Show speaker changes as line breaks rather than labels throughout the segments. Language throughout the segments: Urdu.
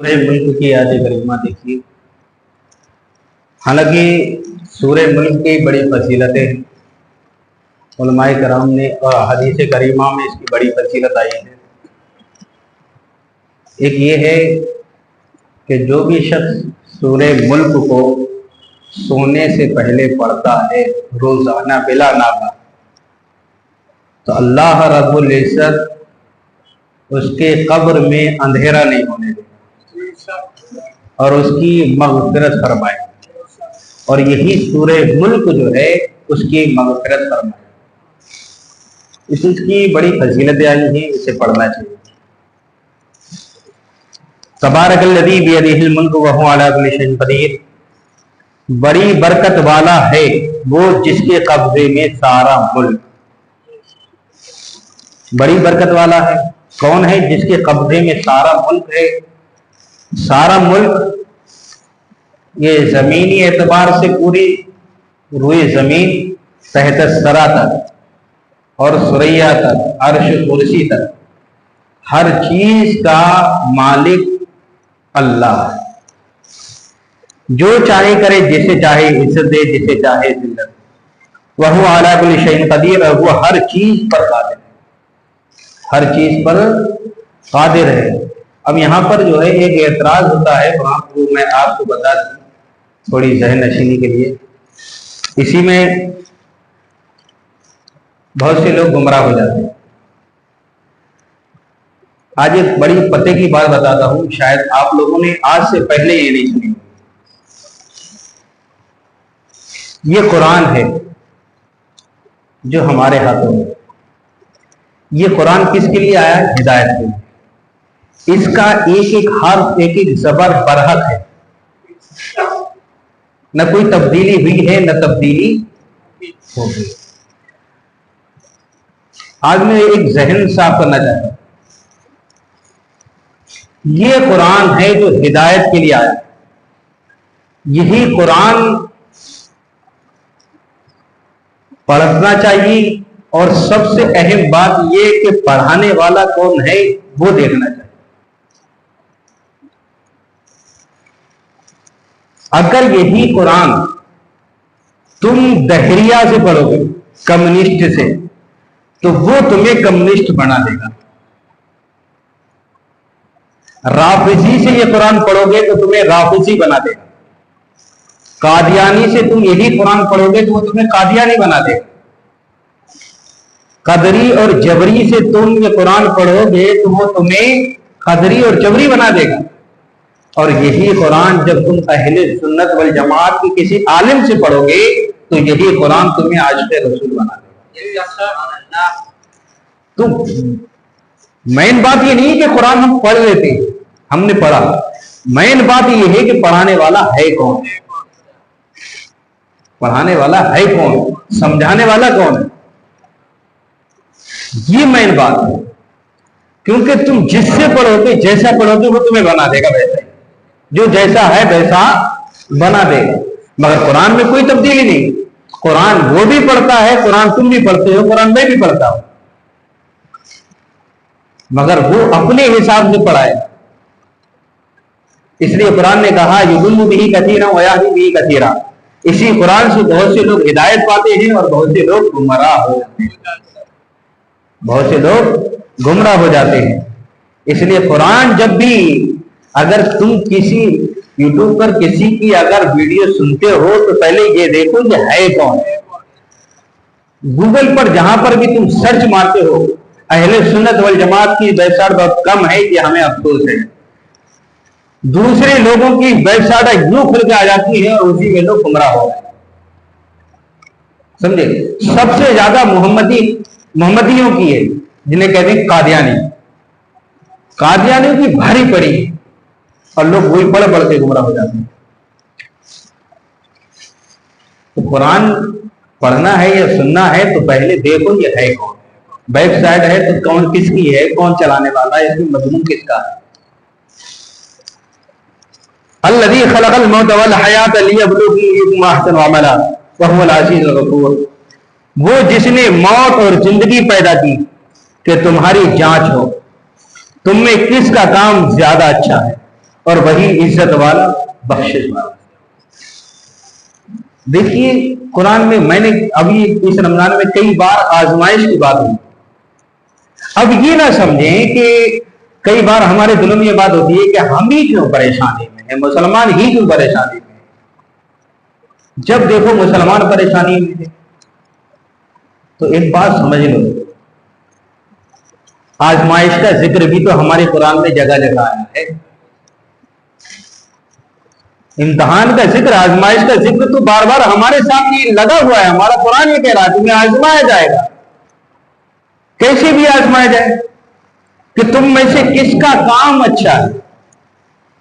سورہ ملک کی آیت کریمہ دیکھیے۔ حالانکہ سورہ ملک کی بڑی فضیلتیں علماء کرام نے اور حدیث کریمہ میں اس کی بڑی فضیلت آئی ہے۔ ایک یہ ہے کہ جو بھی شخص سورہ ملک کو سونے سے پہلے پڑھتا ہے روزانہ بلا ناغہ، تو اللہ رب العزت اس کے قبر میں اندھیرا نہیں ہونے دے اور اس کی مغفرت فرمائے، اور یہی سورہ ملک جو ہے اس کی مغفرت فرمائے۔ اس کی بڑی فضیلتیں آئی ہیں، اسے پڑھنا چاہیے۔ تبارک الذی بیدہ الملک وہو علی کل شیء قدیر، بڑی برکت والا ہے وہ جس کے قبضے میں سارا ملک۔ بڑی برکت والا ہے کون ہے؟ جس کے قبضے میں سارا ملک ہے۔ سارا ملک یہ زمینی اعتبار سے پوری روئے زمین تحت الثری تک اور ثریا تک، عرش کرسی تک، ہر چیز کا مالک اللہ ہے۔ جو چاہے کرے، جسے چاہے عزت دے، جسے چاہے ذلت۔ وہو علی کل شیء قدیر، اور وہ ہر چیز پر قادر ہے، ہر چیز پر قادر ہے۔ اب یہاں پر جو ہے ایک اعتراض ہوتا ہے، وہاں کو میں آپ کو بتا دوں تھوڑی ذہن نشینی کے لیے۔ اسی میں بہت سے لوگ گمراہ ہو جاتے ہیں۔ آج ایک بڑی پتے کی بات بتاتا ہوں، شاید آپ لوگوں نے آج سے پہلے یہ نہیں سنی۔ یہ قرآن ہے جو ہمارے ہاتھوں میں، یہ قرآن کس کے لیے آیا ہے؟ ہدایت کے لیے۔ اس کا ایک ایک حرف، ایک ایک زبر برحق ہے، نہ کوئی تبدیلی ہوئی ہے نہ تبدیلی ہوگی۔ آج میں ایک ذہن صاف کرنا چاہتا ہوں، یہ قرآن ہے جو ہدایت کے لیے آیا ہے۔ یہی قرآن پڑھنا چاہیے، اور سب سے اہم بات یہ کہ پڑھانے والا کون ہے وہ دیکھنا چاہیے۔ اگر یہی قرآن تم دہریہ سے پڑھو گے، کمیونسٹ سے، تو وہ تمہیں کمیونسٹ بنا دے گا۔ رافضی سے یہ قرآن پڑھو گے تو تمہیں رافضی بنا دے گا۔ قادیانی سے تم یہی قرآن پڑھو گے تو وہ تمہیں قادیانی بنا دے گا۔ قدری اور جبری سے تم یہ قرآن پڑھو گے تو وہ تمہیں قدری اور جبری بنا دے گا۔ اور یہی قرآن جب تم اہل سنت والجماعت کی کسی عالم سے پڑھو گے تو یہی قرآن تمہیں عاشق رسول بنا دے گا۔ تو مین بات یہ نہیں کہ قرآن ہم پڑھ لیتے ہیں، ہم نے پڑھا، مین بات یہ ہے کہ پڑھانے والا ہے کون، پڑھانے والا ہے کون، سمجھانے والا کون ہے، یہ مین بات ہے۔ کیونکہ تم جس سے پڑھو گے، جیسا پڑھو گے، وہ تمہیں بنا دے گا ویسا ہی، جو جیسا ہے ویسا بنا دے گا۔ مگر قرآن میں کوئی تبدیلی نہیں۔ قرآن وہ بھی پڑھتا ہے، قرآن تم بھی پڑھتے ہو، قرآن میں بھی پڑھتا ہوں، مگر وہ اپنے حساب سے پڑھائے۔ اس لیے قرآن نے کہا یضل بہ کثیرا ویہدی بہ کثیرا، اسی قرآن سے بہت سے لوگ ہدایت پاتے ہیں اور بہت سے لوگ گمراہ ہو جاتے ہیں، بہت سے لوگ گمراہ ہو جاتے ہیں۔ اس لیے قرآن جب بھی، اگر تم کسی یوٹیوب پر کسی کی اگر ویڈیو سنتے ہو تو پہلے یہ دیکھو کہ ہے کون۔ گوگل پر جہاں پر بھی تم سرچ مارتے ہو، اہل سنت والجماعت کی ویب سائٹ بہت کم ہے، کہ ہمیں افسوس ہے۔ دوسرے لوگوں کی ویب سائٹ یوں کھل کے آ جاتی ہے اور اسی میں لوگ گمراہ ہو گئے، سمجھے۔ سب سے زیادہ محمدیوں کی ہے، جنہیں کہتے ہیں قادیانی، قادیانیوں کی بھاری پڑی ہے، اور لوگ وہی پڑھ پڑھ کے گمراہ ہو جاتے ہیں۔ تو قرآن پڑھنا ہے یا سننا ہے تو پہلے دیکھو یہ ہے کون، ویب سائٹ ہے تو کون، کس کی ہے، کون چلانے والا ہے، اس میں مضمون کس کا ہے۔ الذی خلق الموت والحیات لیبلوکم ایکم احسن عملا وہو العزیز الغفور، وہ جس نے موت اور زندگی پیدا کی کہ تمہاری جانچ ہو تم میں کس کا کام زیادہ اچھا ہے، اور وہی عزت والا بخشش والا. دیکھیے قرآن میں نے ابھی اس رمضان میں کئی بار آزمائش کی بات ہوئی. اب یہ نہ سمجھیں کہ کئی بار ہمارے دلوں میں یہ بات ہوتی ہے کہ ہم ہی کیوں پریشانی میں ہیں, مسلمان ہی کیوں پریشانی میں ہیں. جب دیکھو مسلمان پریشانی میں ہیں تو ایک بات سمجھ لو, آزمائش کا ذکر بھی تو ہمارے قرآن میں جگہ جگہ آیا ہے. امتحان کا ذکر, آزمائش کا ذکر تو بار بار ہمارے سامنے لگا ہوا ہے. ہمارا قرآن یہ کہہ رہا ہے تمہیں آزمایا جائے گا. کیسے بھی آزمایا جائے کہ تم میں سے کس کا کام اچھا ہے,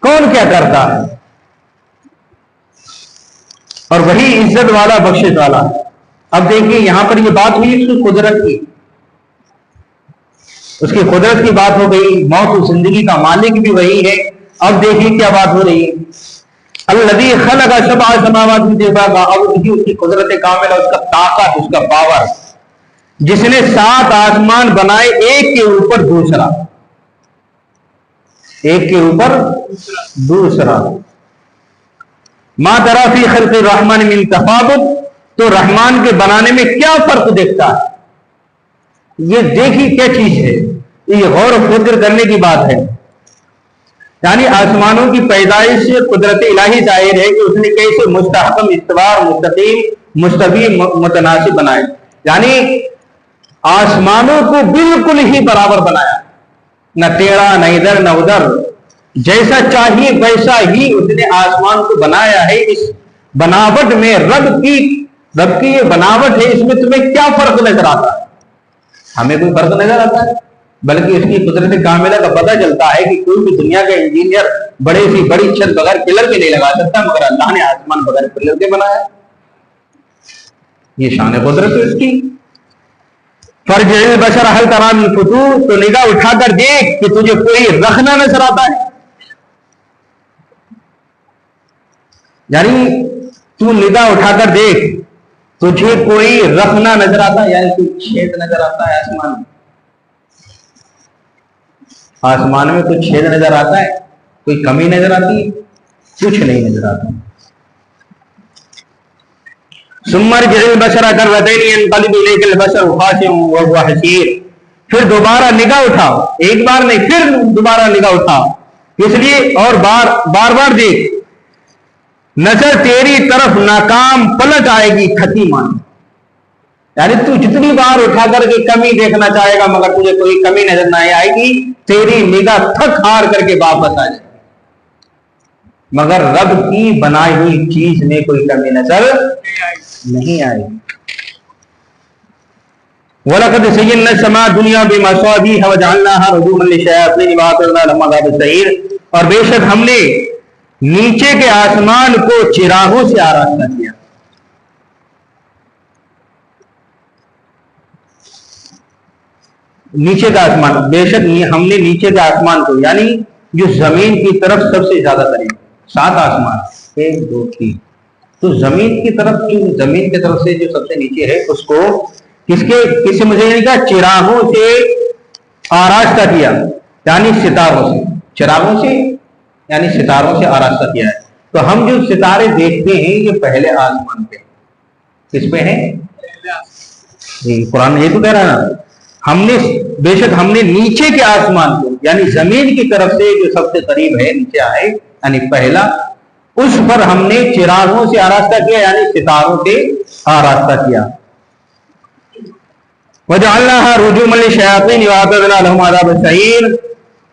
کون کیا کرتا ہے, اور وہی عزت والا بخشش والا. اب دیکھیے یہاں پر یہ بات ہوئی اس کی قدرت کی, اس کی قدرت کی بات ہو گئی, موت و زندگی کا مالک بھی وہی ہے. اب دیکھیے کیا بات ہو رہی ہے, الذی خلق سبع سماوات طباقا. اب دیکھیے اس کی قدرت کاملہ, اس کا طاقت, اس کا پاور, جس نے 7 آسمان بنائے ایک کے اوپر دوسرا, ایک کے اوپر دوسرا. ما تری فی خلق الرحمن من تفاوت. تو رحمان کے بنانے میں کیا فرق دیکھتا ہے, یہ دیکھی کیا چیز ہے, یہ غور و فکر کرنے کی بات ہے. یعنی آسمانوں کی پیدائش سے قدرت الہی ظاہر ہے کہ اس نے کیسے مستحکم, استوار, مستقیم, مستوی, متناسب بنائے. یعنی آسمانوں کو بالکل ہی برابر بنایا, نہ ٹیڑھا نہ ادھر نہ ادھر, جیسا چاہیے ویسا ہی اس نے آسمان کو بنایا ہے. اس بناوٹ میں رب کی یہ بناوٹ ہے, اس میں تمہیں کیا فرق نظر آتا ہے؟ ہمیں کوئی فرق نظر آتا ہے, بلکہ اس کی قدرت کاملہ کا پتہ چلتا ہے کہ کوئی بھی دنیا کا انجینئر بڑے سی بڑی چھت بغیر پلر کے نہیں لگا سکتا, مگر اللہ نے آسمان بغیر پلر کے بنایا. یہ شان قدرت ہے اس کی. فرجع البشر هل ترى من فطور. تو نگاہ اٹھا کر دیکھ کہ تجھے کوئی رخنا نظر آتا ہے. یعنی تو نگاہ اٹھا کر دیکھ, تجھے کوئی رخنا نظر آتا ہے, یعنی کوئی چھید نظر آتا ہے آسمان میں. آسمان میں کوئی چھید نظر آتا ہے, کوئی کمی نظر آتی ہے, کچھ نہیں نظر آتا. ثم ارجع البشر كرتين ينقلب اليك البشر خاسئا وهو حسير. پھر دوبارہ نگاہ اٹھاؤ, ایک بار نہیں پھر دوبارہ نگاہ اٹھاؤ, اس لیے اور بار دیکھ, نظر تیری طرف ناکام پلٹ آئے گی تھکی مانی. یعنی تو جتنی بار اٹھا کر کے کمی دیکھنا چاہے گا مگر تجھے کوئی کمی نظر نہیں آئے گی, تیری نگاہ تھک ہار کر کے واپس آ جائے گی. مگر رب کی بنائی ہوئی چیز میں کوئی کمی نظر نہیں آئے گی. وَلَقَدْ زَيَّنَّا السَّمَاءَ الدُّنْيَا بِمَصَابِيحَ وَجَعَلْنَاهَا رُجُومًا لِلشَّيَاطِينِ وَأَعْتَدْنَا لَهُمْ عَذَابَ السَّعِيرِ. اور بے شک ہم نے نیچے کے آسمان کو چراغوں سے آراستہ کیا. نیچے کا آسمان, بے شک ہم نے نیچے کے آسمان کو, یعنی جو زمین کی طرف سب سے زیادہ قریب, 7 آسمان 1 2 3, تو زمین کی طرف, جو زمین کی طرف سے جو سب سے نیچے ہے اس کو کس سے مجھے کہا, چراغوں سے آراستہ کیا, یعنی ستاروں سے, چراغوں سے یعنی ستاروں سے آراستہ کیا ہے. تو ہم جو ستارے دیکھتے ہیں یہ پہلے آسمان پہ, کس پہ ہیں, قرآن یہ تو کہہ رہا ہے نا, بے شک ہم نے نیچے کے آسمان کو, یعنی زمین کی طرف سے جو سب سے قریب ہے نیچے آئے, یعنی پہلا, اس پر ہم نے چراغوں سے آراستہ کیا, یعنی ستاروں سے آراستہ کیا. وَجَعَلْنَاهَا رُجُومًا لِلشَّيَاطِينِ وَأَعْتَدْنَا لَهُمْ عَذَابَ السَّعِيرِ.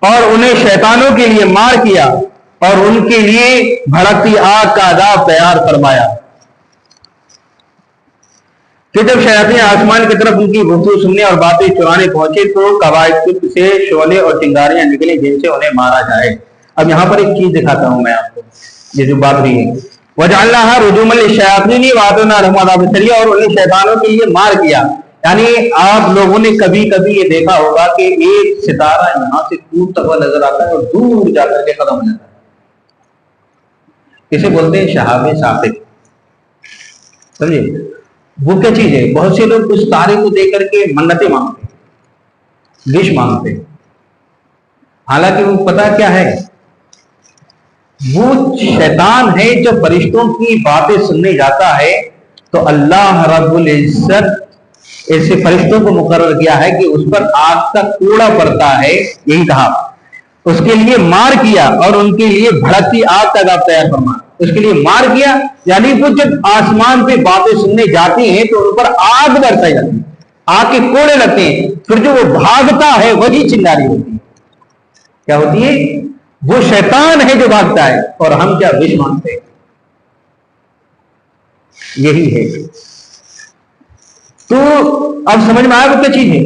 اور انہیں شیطانوں کے لیے مار کیا اور ان کے لیے بھڑکتی آگ کا عذاب تیار فرمایا. کہ جب شیاطین آسمان کی طرف ان کی گفتگو سننے اور باتیں چرانے پہنچے تو قواعد سے شعلے اور چنگاریاں نکلیں جن سے انہیں مارا جائے. اب یہاں پر ایک چیز دکھاتا ہوں میں آپ کو, یہ جو بات رہی ہے, وَجَعَلْنَاهَا رُجُومًا لِلشَّيَاطِينِ وَأَعْتَدْنَا لَهُمْ عَذَابَ السَّعِيرِ. اور انہیں شیطانوں کے لیے مار کیا. یعنی آپ لوگوں نے کبھی کبھی یہ دیکھا ہوگا کہ ایک ستارہ یہاں سے ٹوٹتا ہوا نظر آتا ہے اور دور جا کر کے ختم ہو جاتا ہے. اسے بولتے ہیں شہاب ثاقب, سمجھے, وہ کیا چیز ہے. بہت سے لوگ اس تارے کو دیکھ کر کے منتیں مانگتے, وش مانگتے, حالانکہ وہ پتا کیا ہے, وہ شیطان ہے جو فرشتوں کی باتیں سننے جاتا ہے تو اللہ رب العزت ایسے فرشتوں کو مقرر کیا ہے کہ اس پر آگ کا کوڑا پڑتا ہے، یہی کہا، اس کے لیے مار کیا اور ان کے لیے بھڑکتی آگ کا عذاب تیار فرما، اس کے لیے مار کیا، یعنی وہ جب آسمان پہ باتیں سننے جاتی ہیں تو ان پر آگ برسائی جاتی ہے، آگ کے کوڑے لگتے ہیں، پھر جو وہ بھاگتا ہے وہی چنگاری ہوتی ہے، کیا ہوتی ہے؟ وہ شیطان ہے جو بھاگتا ہے اور ہم کیا وش مانتے ہیں، یہی ہے۔ تو اب سمجھ میں آیا وہ کیا چیز ہے؟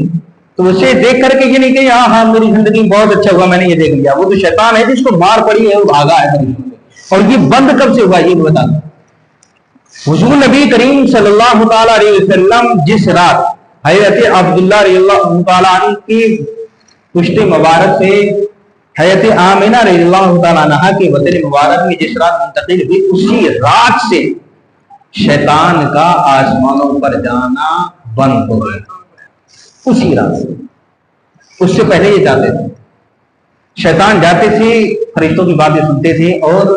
تو اسے دیکھ کر کے یہ نہیں کہ ہاں میری زندگی میں بہت اچھا ہوا، میں نے یہ دیکھ لیا، وہ تو شیطان ہے جس کو مار پڑی ہے، وہ بھاگا ہے۔ اور یہ بند کب سے ہوا یہ بتا دوں۔ حضور نبی کریم صلی اللہ تعالی علیہ وسلم جس رات حضرت عبداللہ رضی اللہ تعالیٰ عنہ کی پشت مبارک سے حضرت آمنہ رضی اللہ تعالیٰ عنہ کے وطن مبارک میں جس رات منتقل ہوئی، اسی رات سے شیطان کا آسمانوں پر جانا بند ہو گیا، اسی رات سے۔ اس سے پہلے یہ جاتے تھے، شیطان جاتے تھے، فرشتوں کی باتیں سنتے تھے اور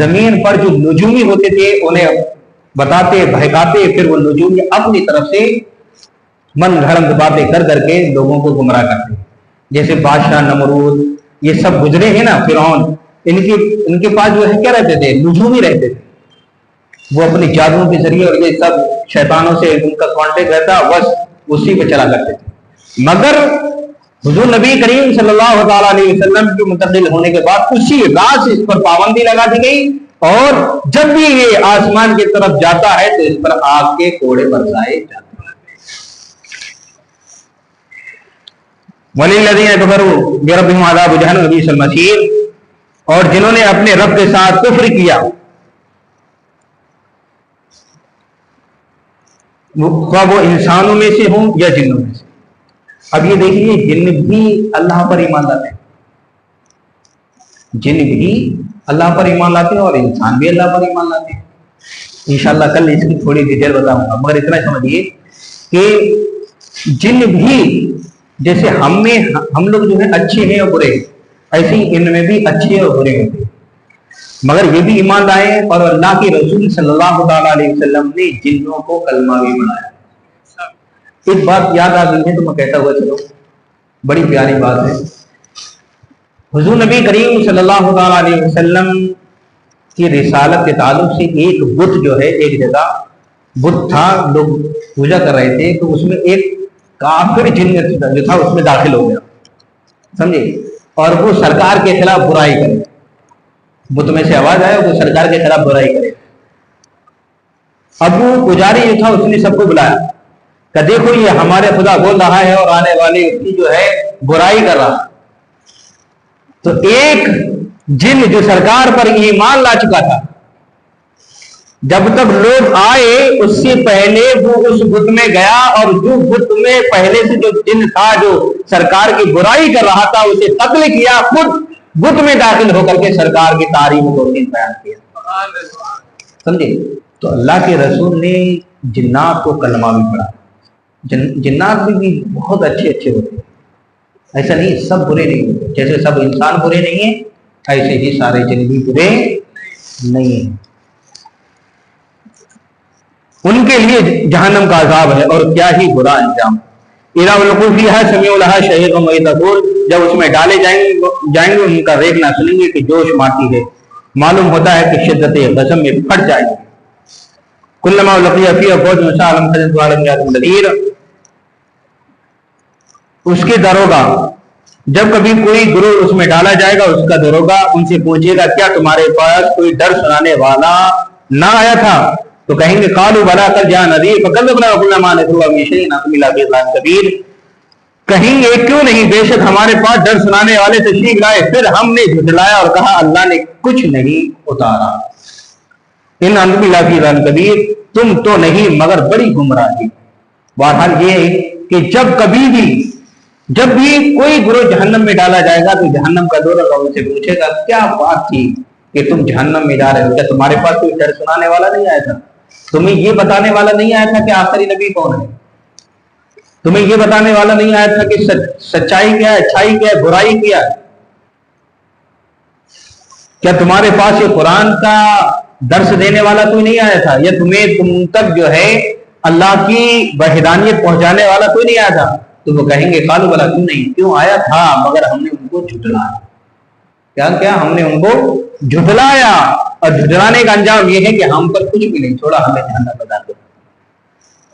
زمین پر جو نجومی ہوتے تھے انہیں بتاتے بہکاتے، پھر وہ نجومی اپنی طرف سے من گھڑنت باتیں کر کر کے لوگوں کو گمراہ کرتے، جیسے بادشاہ نمرود یہ سب گزرے ہیں نا، فرعون، ان کے پاس جو ہے کیا رہتے تھے؟ نجومی رہتے تھے، وہ اپنی جادوؤں کے ذریعے اور یہ سب شیطانوں سے ان کا کانٹیکٹ رہتا، بس اسی پہ چلا کرتے تھے۔ مگر حضور نبی کریم صلی اللہ تعالیٰ علیہ وسلم کے منتقل ہونے کے بعد اسی رات سے اس پر پابندی لگا دی گئی، اور جب بھی یہ آسمان کی طرف جاتا ہے تو اس پر آگ کے کوڑے برسائے جاتے ہیں۔ وَلِلَّذِينَ كَفَرُوا بِرَبِّهِمْ عَذَابُ جَهَنَّمَ وَبِئْسَ الْمَصِيرُ، اور جنہوں نے اپنے رب کے ساتھ کفر کیا، خواہ وہ انسانوں میں سے ہوں یا جنوں میں سے۔ اب یہ دیکھیے، جن بھی اللہ پر ایمان لاتے ہیں، جن بھی اللہ پر ایمان لاتے ہیں اور انسان بھی اللہ پر ایمان لاتے ہیں۔ انشاءاللہ کل اس کی تھوڑی ڈیٹیل بتاؤں گا، مگر اتنا سمجھیے کہ جن بھی جیسے ہم لوگ جو ہے اچھے ہیں اور برے، ایسے ہی ان میں بھی اچھے اور برے ہوتے ہیں، مگر یہ بھی ایمان لائے، اور اللہ کے رسول صلی اللہ تعالیٰ علیہ وسلم نے جنوں کو کلمہ بھی بنایا۔ ایک بات یاد آ گئی ہے تو میں کہتا ہوا چلو، بڑی پیاری بات ہے۔ حضور نبی کریم صلی اللہ تعالیٰ علیہ وسلم کی رسالت کے تعلق سے ایک بت جو ہے، ایک جگہ بت تھا، لوگ پوجا کر رہے تھے، تو اس میں ایک کافر جن جو تھا اس میں داخل ہو گیا، سمجھے، اور وہ سرکار کے خلاف برائی کرے، بت میں سے آواز آئے وہ سرکار کے خلاف برائی کرے۔ اب وہ پجاری جو تھا اس نے سب کو بلایا کہ دیکھو یہ ہمارے خدا بول رہا ہے اور آنے والی اس کی جو ہے برائی کر رہا ہے۔ تو ایک جن جو سرکار پر ایمان لا چکا تھا، جب تک لوگ آئے اس سے پہلے وہ اس بت میں گیا، اور جو بت میں پہلے سے جو جن تھا جو سرکار کی برائی کر رہا تھا اسے قتل کیا، خود بت میں داخل ہو کر کے سرکار کی تعریف و توہین بیان کیا، سمجھے۔ تو اللہ کے رسول نے جنات کو کلمہ بھی پڑھا۔ جنات بھی بہت اچھے اچھے ہوتے ہیں، ایسا نہیں سب برے نہیں ہوتے، جیسے سب انسان برے نہیں ہیں ایسے ہی سارے جن بھی برے نہیں ہیں۔ ان کے لیے جہنم کا عذاب ہے اور کیا ہی برا انجام۔ اذا القوا فیہا سمعوا لہا شہیقا وإذا تقول، جب اس میں ڈالے جائیں گے ان کا ریگنا سنیں گے کہ جوش مارتی ہے، معلوم ہوتا ہے کہ شدت غضب میں پھٹ جائے گی۔ کلما لقی فیہا فوج سألہم خزنتها ألم یأتکم نذیر، اس کے داروغہ جب کبھی کوئی گروہ اس میں ڈالا جائے گا، اس کا داروغہ ان سے پوچھے گا کیا تمہارے پاس کوئی ڈر سنانے والا نہ آیا تھا؟ تو کہیں گے قالوا بلا قد جاء نذیر فکذبنا وقلنا ما نزل الله من شيء إن أنتم إلا في ضلال كبير، کہیں گے کیوں نہیں، بے شک ہمارے پاس ڈر سنانے والے تشریف لائے، پھر ہم نے جھٹلایا اور کہا اللہ نے کچھ نہیں اتارا۔ ان انتم الا فی ضلال کبیر، تم تو نہیں مگر بڑی گمراہی۔ بہرحال یہ ہے کہ جب بھی کوئی گروہ جہنم میں ڈالا جائے گا تو جہنم کا دورہ ان سے پوچھے گا کیا بات تھی کہ تم جہنم میں جا رہے ہو، کیا تمہارے پاس کوئی ڈر سنانے والا نہیں آیا تھا؟ تمہیں یہ بتانے والا نہیں آیا تھا کہ آخری نبی کون ہے؟ تمہیں یہ بتانے والا نہیں آیا تھا کہ سچائی کیا ہے، اچھائی کیا ہے، برائی کیا ہے؟ کیا تمہارے پاس یہ قرآن کا درس دینے والا کوئی نہیں آیا تھا، یا تم تک جو ہے اللہ کی وحدانیت پہنچانے والا کوئی نہیں آیا تھا؟ تو وہ کہیں گے قالوا بلا، کیوں نہیں، کیوں آیا تھا، مگر ہم نے ان کو جھٹلایا۔ کیا ہم نے ان کو جھٹلایا، اور جھٹلانے کا انجام یہ ہے کہ ہم پر کچھ بھی نہیں چھوڑا، ہمیں جہنم میں داخل۔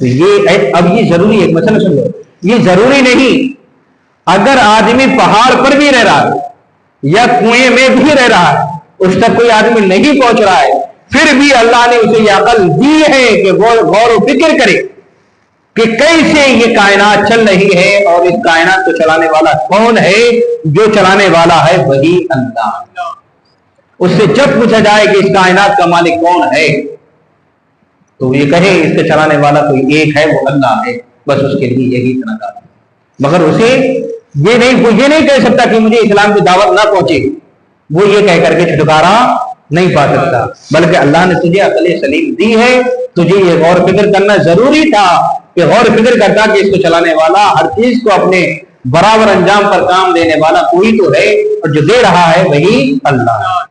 تو یہ ضروری ہے، ایک مسئلہ سمجھو، یہ ضروری نہیں اگر آدمی پہاڑ پر بھی رہ رہا ہے یا کنویں میں بھی رہ رہا ہے، اس تک کوئی آدمی نہیں پہنچ رہا ہے، پھر بھی اللہ نے اسے یہ عقل دی ہے کہ وہ غور و فکر کرے کہ کیسے یہ کائنات چل رہی ہے، اور اس کائنات کو چلانے والا کون ہے؟ جو چلانے والا ہے وہی اللہ۔ اس سے جب پوچھا جائے کہ اس کائنات کا مالک کون ہے، تو وہ یہ کہے اس کے چلانے والا کوئی ایک ہے، وہ اللہ ہے، بس اس کے لیے یہی اتنا کافی۔ مگر اسے یہ نہیں کہہ سکتا کہ مجھے اسلام کی دعوت نہ پہنچے، وہ یہ کہہ کر کے چھٹکارا نہیں پا سکتا، بلکہ اللہ نے تجھے عقل سلیم دی ہے، تجھے یہ غور و فکر کرنا ضروری تھا کہ غور و فکر کرتا کہ اس کو چلانے والا، ہر چیز کو اپنے برابر انجام پر کام دینے والا کوئی تو ہے، اور جو دے رہا ہے وہی اللہ ہے۔